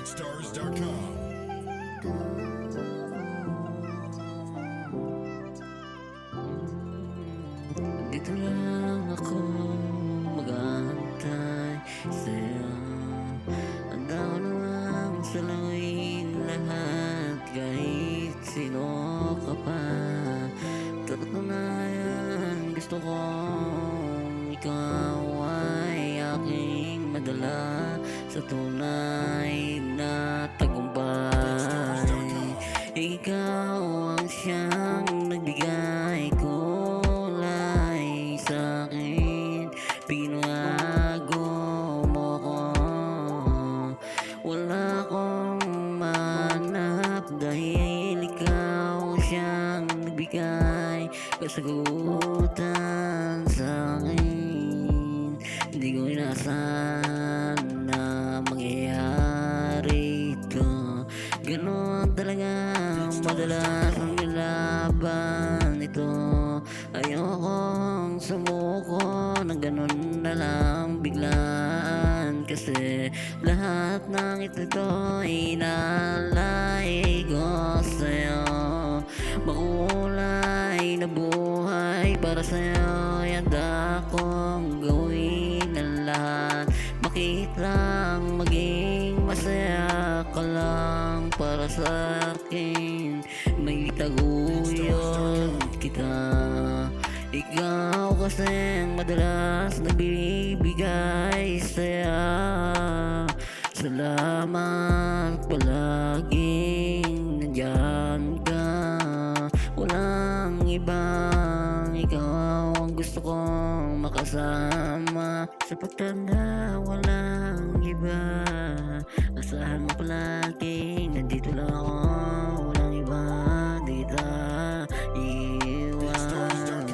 BeatStars.com. Dito lang ako mag-aantay sa'yo. Handa ko namang salamin lahat kahit sino ka pa. Katunayan gusto kong ikaw ay aking madala sa tunay na tagumpay. Ikaw ang siyang nagbigay kulay sa'kin, pinago mo ko. Wala akong manap dahil ikaw siyang nagbigay kasagutan sa'kin. Hindi ko inasahan na mangyayari ito. Ganon talaga madalas ang nilaban ito. Ayokong sumuko na ganon na lang biglaan, kasi lahat ng ito inalay ko sa'yo. Makulay na buhay para sa'yo, handa kong gawin ang lahat. Bakit lang maging masaya ka lang para sa akin? May taguyod kita. Ikaw kasing madalas nagbibigay saya. Salamat palaging nandyan ka. Walang ibang ikaw ang gusto kong makasama. Sa pagtanda walang iba, asahan mo palaging nandito lang ako. Walang iba dito iiwan.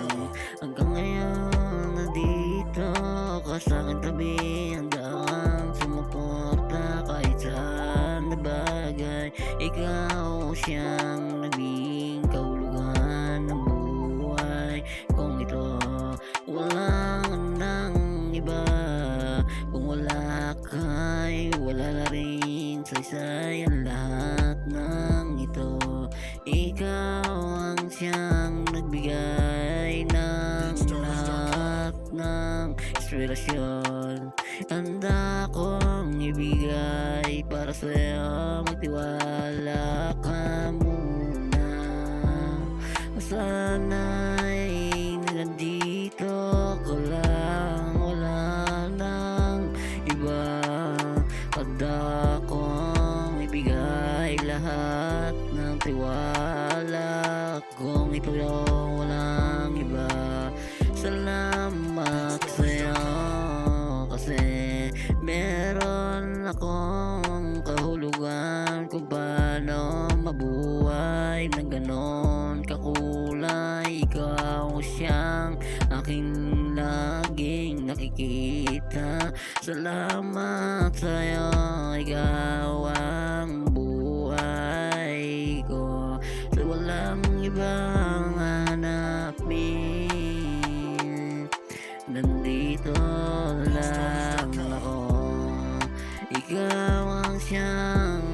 Hanggang ngayon nandito ka sa akin tabi. Handa kang sumuporta kahit saan na bagay. Ikaw siyang naging kahulugan ng buhay kung ito. Walang nang iba. Kung wala ka'y wala na rin. Saysay ang lahat ng ito. Ikaw ang siyang nagbigay ng lahat ng inspirasyon. Handa kong ibigay para sa'yo. Magtiwala ka muna. Sana'y nandito ka lang. Wala nang iba. Handa kong ibigay lahat ng tiwala. Kung ito yung walang iba. Salamat sa'yo, kasi meron akong kahulugan kung paano mabuhay ng ganon kakulay. Ikaw siyang aking laging nakikita. Salamat sa'yo, ikaw ang buhay ko. Sa walang ibang hanapin, nandito lang ako. Ikaw ang siyang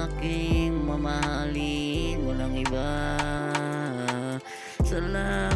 aking mamahalin, walang iba. Salamat